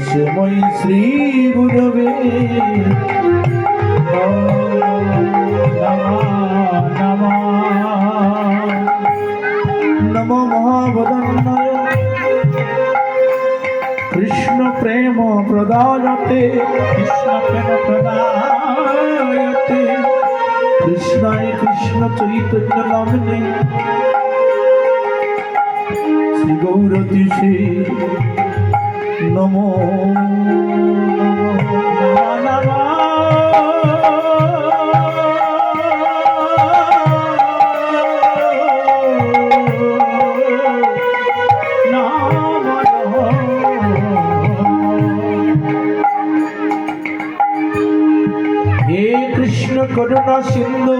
तस्मै श्री गुरवे नमो महावदन्नाय कृष्ण प्रेम प्रदायते कृष्णाय कृष्ण चैतन्य नामने श्री गौरतीशे नमो हे कृष्ण करुणा सिंधु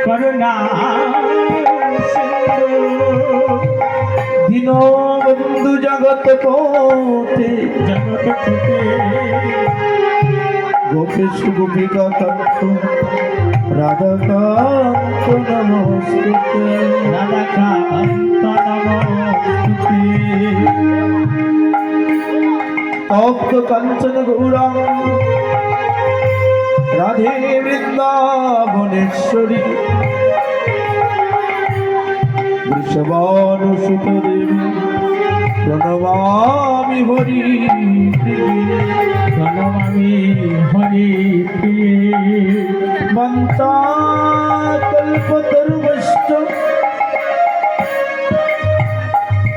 करुणा दीनो बंधु जगत पोते गोपेश गोपिका कंठ राधा कांत नमोस्तुते तप्त कंचन गौरांग राधे वृंदावनेश्वरी वृषभानुसुत देवी प्रणमामि हरि प्रिये मन्त्राकल्पतरुश्च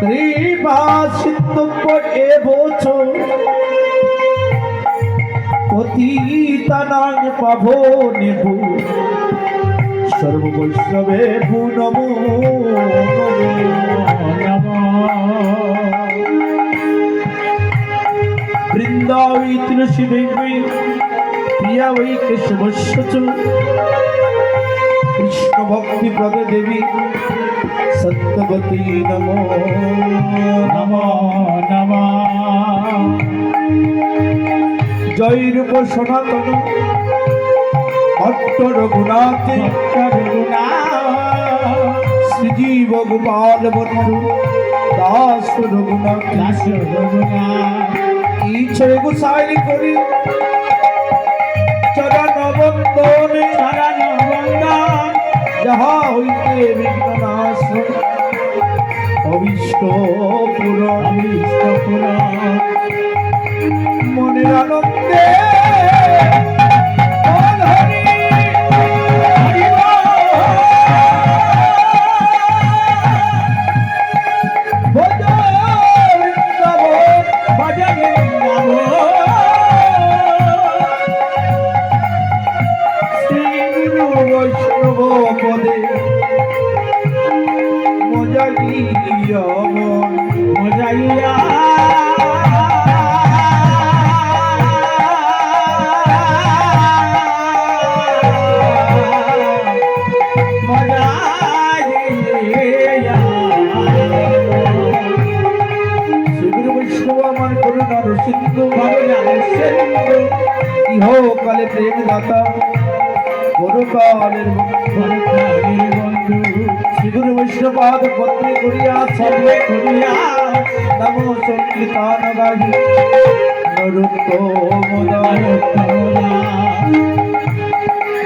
कृपा सिन्धुभ्येव च पतितानां पावनेभ्यो सर्ववैष्णवेभ्यो नमो नमः वृंदावै तुलसी देवी प्रिया वै केशवस्य च कृष्ण भक्ति प्रद देवी सत्यवती नमो नमः जय रूप सनातन भट्ट रघुनाथ श्रीजीव गोपाल बंधु दास रघुनाथ ईश्वर गोसाई करी चरण बंदन जहाँ हईते विघ्ननाश अभीष्ट पूरा মনের আনন্দে বৈষ্ণব পদে মজাইয়া ইহকালে প্রেম দাতা পরকালের বন্ধু শ্রীগুরু বৈষ্ণবপাদ পত্নী করিয়া সর্বে করিয়া নম সংকীর্তন গাহি নরোত্তম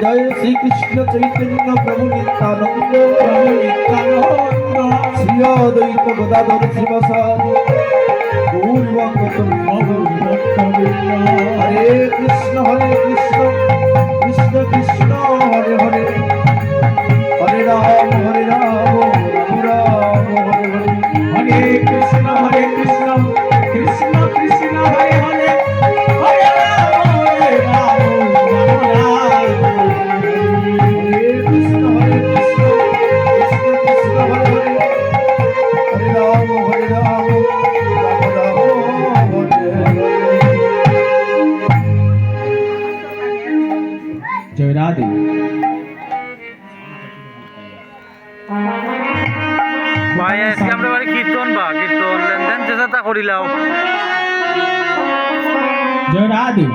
জয় শ্রীকৃষ্ণ চৈতন্য প্রভু নিত্যানন্দ শ্রী অদ্বৈত গদাধর শিবসাদি हरे कृष्ण कृष्ण कृष्ण हरे हरे हरे राम राम राम हरे हरे हरे कृष्ण कृष्ण कृष्ण हरे हरे हरे राम राम राम हरे कृष्ण कृष्ण कृष्ण हरे हरे हरे राम जय राधे ভাই আজকে আমরা বাড়ি কীর্তন লেনদেন যেটা তা করিলাম जय राधे।